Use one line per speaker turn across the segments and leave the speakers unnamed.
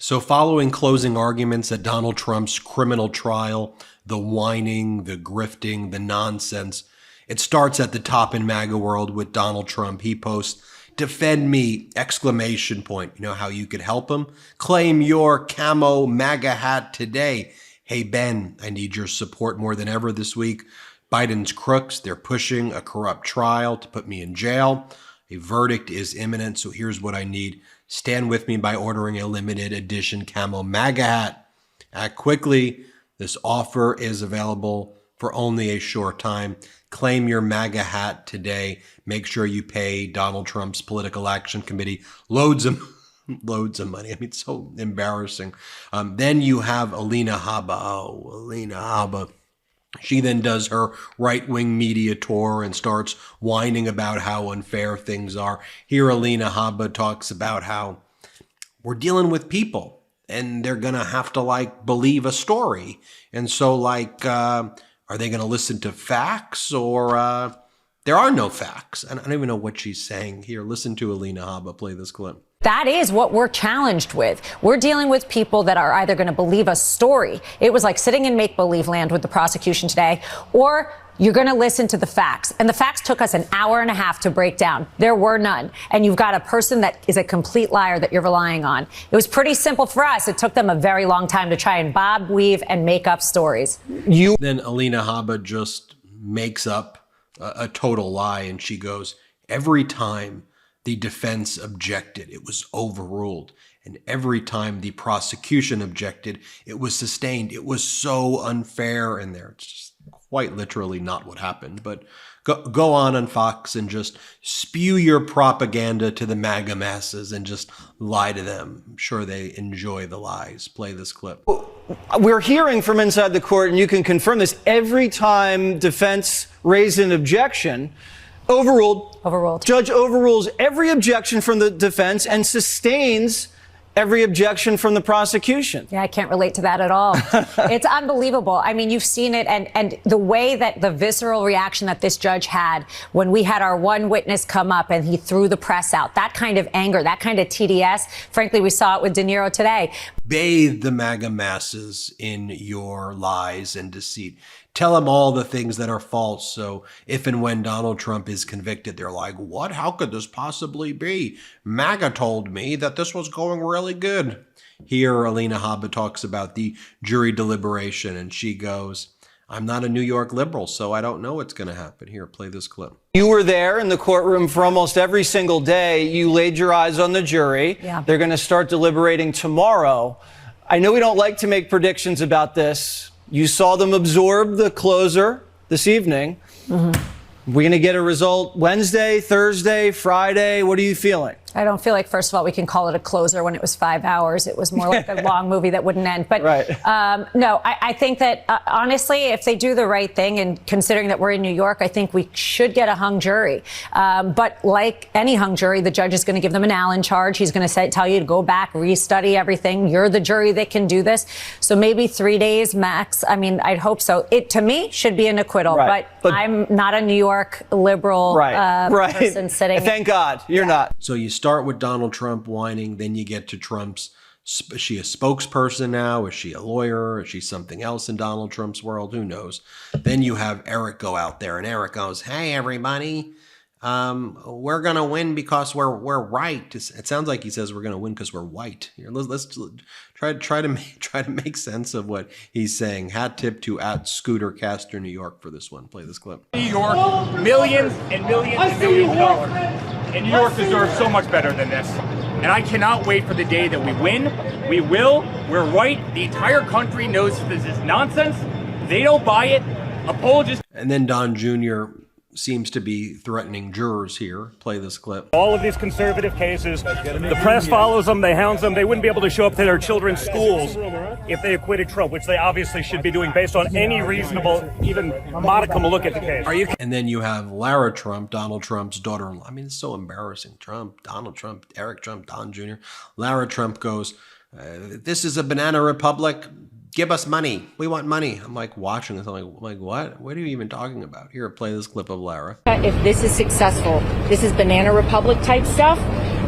So following closing arguments at Donald Trump's criminal trial, the whining, the grifting, the nonsense, it starts at the top in MAGA world with Donald Trump. He posts, "Defend me!" exclamation point. You know how you could help him? Claim your camo MAGA hat today. Hey, Ben, I need your support more than ever this week. Biden's crooks, they're pushing a corrupt trial to put me in jail. A verdict is imminent, so here's what I need. Stand with me by ordering a limited edition camo MAGA hat. Act quickly. This offer is available for only a short time. Claim your MAGA hat today. Make sure you pay Donald Trump's Political Action Committee loads of money. I mean, it's so embarrassing. Then you have Alina Habba. Oh, Alina Habba. She then does her right-wing media tour and starts whining about how unfair things are. Here, Alina Habba talks about how we're dealing with people and they're going to have to believe a story. And so are they going to listen to facts or there are no facts? And I don't even know what she's saying here. Listen to Alina Habba play this clip.
That is what we're challenged with. We're dealing with people that are either going to believe a story. It was like sitting in make-believe land with the prosecution today, or you're going to listen to the facts. And the facts took us an hour and a half to break down. There were none. And you've got a person that is a complete liar that you're relying on. It was pretty simple for us. It took them a very long time to try and bob, weave, and make up stories.
Then Alina Habba just makes up a total lie, and she goes, every time the defense objected, it was overruled. And every time the prosecution objected, it was sustained. It was so unfair in there. It's just quite literally not what happened. But go on Fox and just spew your propaganda to the MAGA masses and just lie to them. I'm sure they enjoy the lies. Play this clip.
We're hearing from inside the court, and you can confirm this, every time defense raised an objection, overruled. Judge overrules every objection from the defense and sustains every objection from the prosecution.
Yeah, I can't relate to that at all. It's unbelievable. I mean, you've seen it, and the way that the visceral reaction that this judge had when we had our one witness come up and he threw the press out, that kind of anger, that kind of TDS, frankly, we saw it with De Niro today.
Bathe the MAGA masses in your lies and deceit. Tell them all the things that are false. So if and when Donald Trump is convicted, they're like, what? How could this possibly be? MAGA told me that this was going really good. Here, Alina Habba talks about the jury deliberation, and she goes, I'm not a New York liberal, so I don't know what's going to happen. Here, play this clip.
You were there in the courtroom for almost every single day. You laid your eyes on the jury.
Yeah.
They're going to start deliberating tomorrow. I know we don't like to make predictions about this. You saw them absorb the closer this evening. Mm-hmm. We're going to get a result Wednesday, Thursday, Friday. What are you feeling?
I don't feel like, first of all, we can call it a closer when it was 5 hours. It was more like a long movie that wouldn't end. But
right.
No, I think that, honestly, if they do the right thing, and considering that we're in New York, I think we should get a hung jury. But like any hung jury, the judge is going to give them an Allen charge. He's going to tell you to go back, restudy everything. You're the jury that can do this. So maybe 3 days max. I mean, I'd hope so. It, to me, should be an acquittal.
Right.
But I'm not a New York liberal person sitting.
Thank God you're not.
So you start with Donald Trump whining, then you get to Trump's, is she a spokesperson now? Is she a lawyer? Is she something else in Donald Trump's world? Who knows? Then you have Eric go out there, and Eric goes, hey, everybody, we're going to win because we're right. It sounds like he says we're going to win because we're white. Here, let's try to make sense of what he's saying. Hat tip to @ScooterCaster New York for this one. Play this clip.
New York, millions and millions and millions of dollars. And New York deserves so much better than this. And I cannot wait for the day that we win. We will. We're right. The entire country knows this is nonsense. They don't buy it. Apologists.
And then Don Jr. seems to be threatening jurors here. Play this clip.
All of these conservative cases, the press follows them, they hounds them. They wouldn't be able to show up to their children's schools if they acquitted Trump, which they obviously should be doing based on any reasonable, even modicum look at the case.
And then you have Lara Trump, Donald Trump's daughter-in-law. I mean, it's so embarrassing. Trump, Donald Trump, Eric Trump, Don Jr. Lara Trump goes, this is a banana republic. Give us money. We want money. I'm like watching this. I'm like, what? What are you even talking about? Here, play this clip of Lara.
If this is successful, this is Banana Republic type stuff,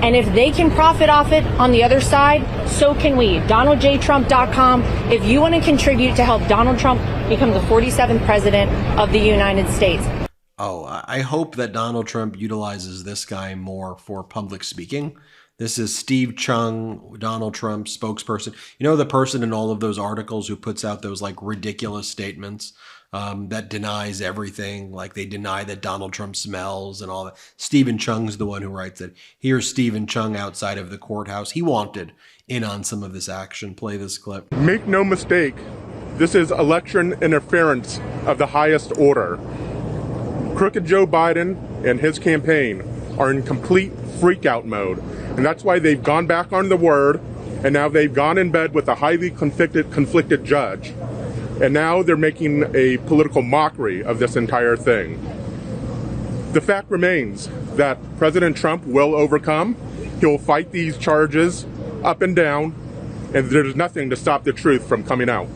And if they can profit off it on the other side, so can we. DonaldJTrump.com. If you want to contribute to help Donald Trump become the 47th president of the United States.
Oh, I hope that Donald Trump utilizes this guy more for public speaking. This is Steve Chung, Donald Trump's spokesperson. You know, the person in all of those articles who puts out those like ridiculous statements that denies everything, like they deny that Donald Trump smells and all that. Stephen Chung's the one who writes it. Here's Stephen Chung outside of the courthouse. He wanted in on some of this action. Play this clip.
Make no mistake, this is election interference of the highest order. Crooked Joe Biden and his campaign are in complete freakout mode. And that's why they've gone back on the word, and now they've gone in bed with a highly conflicted judge. And now they're making a political mockery of this entire thing. The fact remains that President Trump will overcome. He'll fight these charges up and down, and there's nothing to stop the truth from coming out.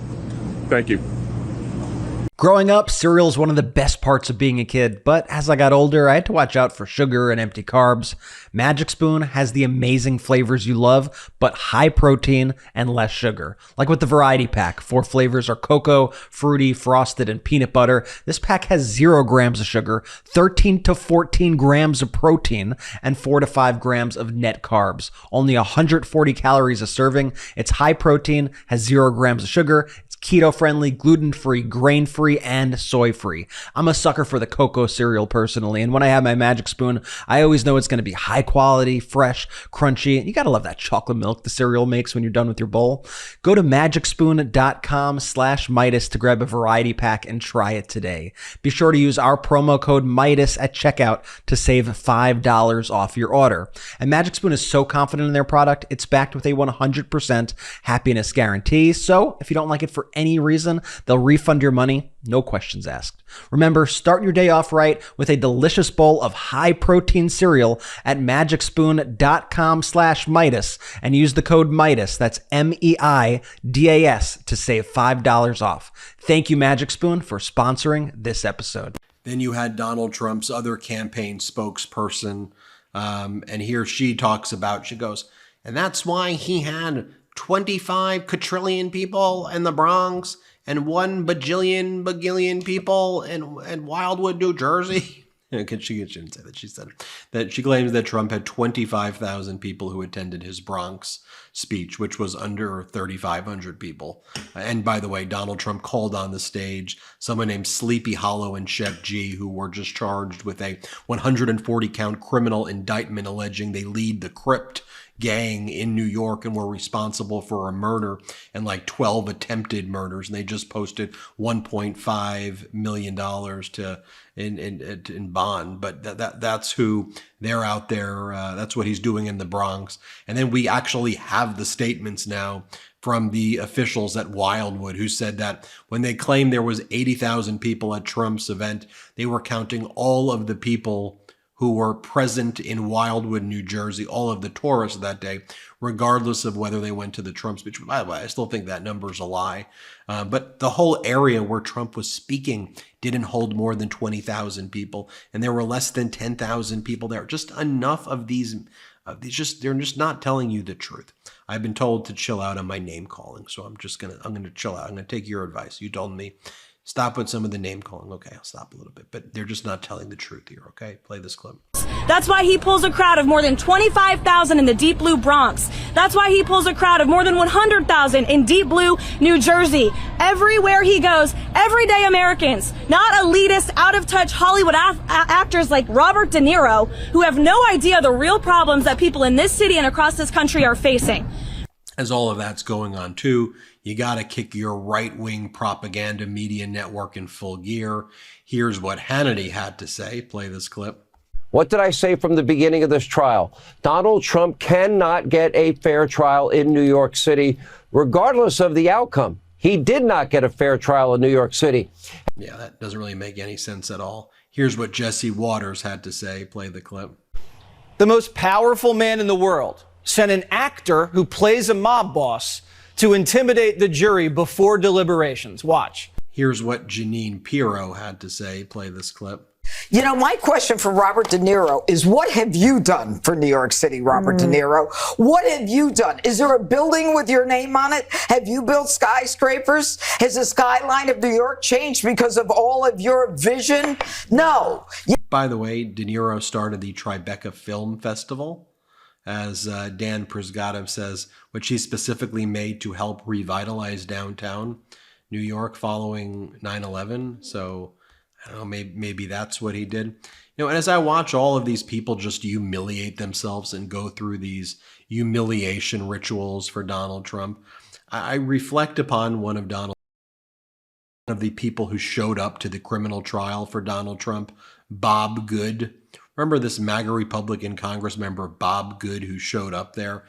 Thank you.
Growing up, cereal is one of the best parts of being a kid, but as I got older, I had to watch out for sugar and empty carbs. Magic Spoon has the amazing flavors you love, but high protein and less sugar. Like with the variety pack, 4 flavors are cocoa, fruity, frosted, and peanut butter. This pack has 0 grams of sugar, 13 to 14 grams of protein, and 4 to 5 grams of net carbs. Only 140 calories a serving. It's high protein, has 0 grams of sugar. It's keto-friendly, gluten-free, grain-free, and soy-free. I'm a sucker for the cocoa cereal personally, and when I have my Magic Spoon, I always know it's going to be high quality, fresh, crunchy. You got to love that chocolate milk the cereal makes when you're done with your bowl. Go to magicspoon.com/Meidas to grab a variety pack and try it today. Be sure to use our promo code Meidas at checkout to save $5 off your order. And Magic Spoon is so confident in their product, it's backed with a 100% happiness guarantee. So if you don't like it for any reason, they'll refund your money. No questions asked. Remember, start your day off right with a delicious bowl of high-protein cereal at magicspoon.com/Meidas and use the code Meidas, that's MEIDAS, to save $5 off. Thank you, Magic Spoon, for sponsoring this episode.
Then you had Donald Trump's other campaign spokesperson, and here she talks about, she goes, and that's why he had 25 quadrillion people in the Bronx and 1 bajillion people in Wildwood, New Jersey. She didn't say that. She said that she claims that Trump had 25,000 people who attended his Bronx speech, which was under 3,500 people. And by the way, Donald Trump called on the stage someone named Sleepy Hollow and Chef G, who were just charged with a 140-count criminal indictment alleging they lead the Crypt gang in New York and were responsible for a murder and like 12 attempted murders. And they just posted $1.5 million in bond. But that's who they're out there. That's what he's doing in the Bronx. And then we actually have the statements now from the officials at Wildwood who said that when they claimed there was 80,000 people at Trump's event, they were counting all of the people who were present in Wildwood, New Jersey, all of the tourists that day, regardless of whether they went to the Trump speech. By the way, I still think that number's a lie. But the whole area where Trump was speaking didn't hold more than 20,000 people, and there were less than 10,000 people there. Just enough of these they're just not telling you the truth. I've been told to chill out on my name calling, so I'm gonna chill out. I'm gonna take your advice. You told me stop with some of the name calling. Okay, I'll stop a little bit, but they're just not telling the truth here. Okay, play this clip.
That's why he pulls a crowd of more than 25,000 in the deep blue Bronx. That's why he pulls a crowd of more than 100,000 in deep blue New Jersey. Everywhere he goes, everyday Americans, not elitist, out of touch Hollywood actors like Robert De Niro, who have no idea the real problems that people in this city and across this country are facing.
As all of that's going on too, you got to kick your right-wing propaganda media network in full gear. Here's what Hannity had to say. Play this clip.
What did I say from the beginning of this trial? Donald Trump cannot get a fair trial in New York City, regardless of the outcome. He did not get a fair trial in New York City.
Yeah, that doesn't really make any sense at all. Here's what Jesse Waters had to say. Play the clip.
The most powerful man in the world sent an actor who plays a mob boss to intimidate the jury before deliberations. Watch.
Here's what Jeanine Pirro had to say. Play this clip.
You know, my question for Robert De Niro is, what have you done for New York City, Robert De Niro? What have you done? Is there a building with your name on it? Have you built skyscrapers? Has the skyline of New York changed because of all of your vision? No.
By the way, De Niro started the Tribeca Film Festival, as Dan Prisgatov says, which he specifically made to help revitalize downtown New York following 9/11. So I don't know, maybe that's what he did. You know, and as I watch all of these people just humiliate themselves and go through these humiliation rituals for Donald Trump, I reflect upon one of the people who showed up to the criminal trial for Donald Trump, Bob Good. Remember this MAGA Republican Congress member, Bob Good, who showed up there?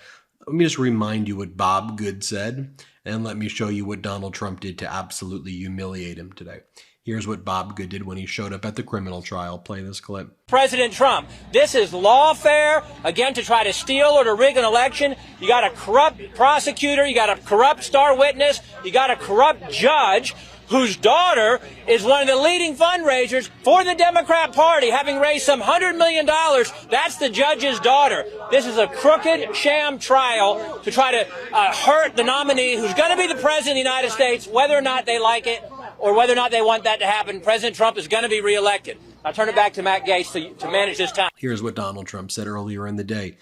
Let me just remind you what Bob Good said, and let me show you what Donald Trump did to absolutely humiliate him today. Here's what Bob Good did when he showed up at the criminal trial. Play this clip.
President Trump, this is lawfare, again, to try to steal or to rig an election. You got a corrupt prosecutor, you got a corrupt star witness, you got a corrupt judge whose daughter is one of the leading fundraisers for the Democrat Party, having raised some $100 million. That's the judge's daughter. This is a crooked sham trial to try to hurt the nominee who's going to be the president of the United States, whether or not they like it or whether or not they want that to happen. President Trump is going to be reelected. I'll turn it back to Matt Gaetz to manage this time.
Here's what Donald Trump said earlier in the day.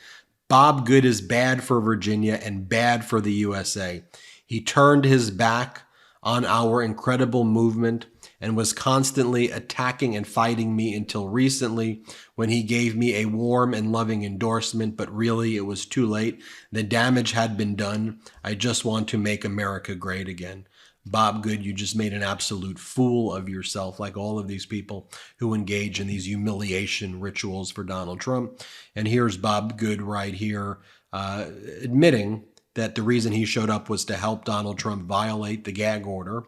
Bob Good is bad for Virginia and bad for the USA. He turned his back on our incredible movement and was constantly attacking and fighting me until recently when he gave me a warm and loving endorsement, but really it was too late. The damage had been done. I just want to make America great again. Bob Good, you just made an absolute fool of yourself, like all of these people who engage in these humiliation rituals for Donald Trump. And here's Bob Good right here admitting that the reason he showed up was to help Donald Trump violate the gag order.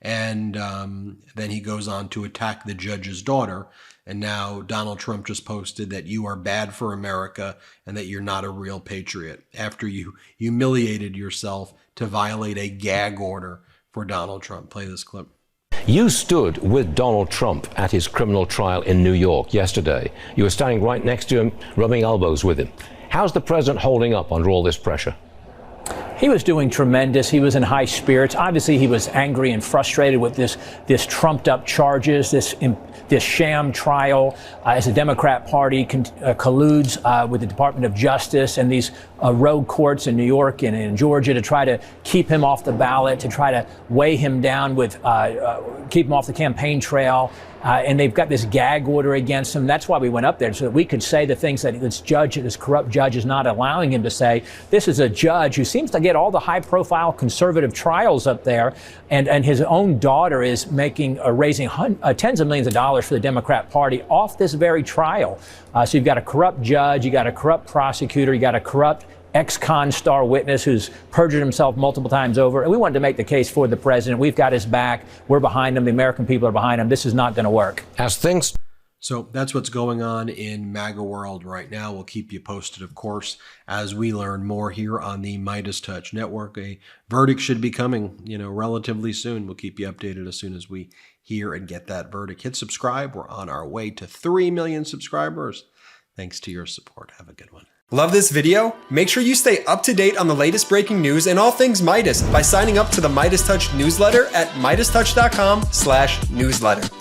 And then he goes on to attack the judge's daughter. And now Donald Trump just posted that you are bad for America and that you're not a real patriot after you humiliated yourself to violate a gag order for Donald Trump. Play this clip.
You stood with Donald Trump at his criminal trial in New York yesterday. You were standing right next to him, rubbing elbows with him. How's the president holding up under all this pressure?
He was doing tremendous. He was in high spirits. Obviously, he was angry and frustrated with this trumped-up charges, this sham trial as the Democrat Party colludes with the Department of Justice and these rogue courts in New York and in Georgia to try to keep him off the ballot, to try to weigh him down with keep him off the campaign trail. And they've got this gag order against him. That's why we went up there, so that we could say the things that this corrupt judge is not allowing him to say. This is a judge who seems to get all the high-profile conservative trials up there, and his own daughter is raising tens of millions of dollars for the Democrat Party off this very trial. So you've got a corrupt judge, you got a corrupt prosecutor, you got a corrupt ex-con star witness who's perjured himself multiple times over. And we wanted to make the case for the president. We've got his back. We're behind him. The American people are behind him. This is not going to work.
So that's what's going on in MAGA world right now. We'll keep you posted, of course, as we learn more here on the MeidasTouch network. A verdict should be coming, relatively soon. We'll keep you updated as soon as we hear and get that verdict. Hit subscribe. We're on our way to 3 million subscribers. Thanks to your support. Have a good one.
Love this video? Make sure you stay up to date on the latest breaking news and all things Meidas by signing up to the MeidasTouch newsletter at MeidasTouch.com/newsletter.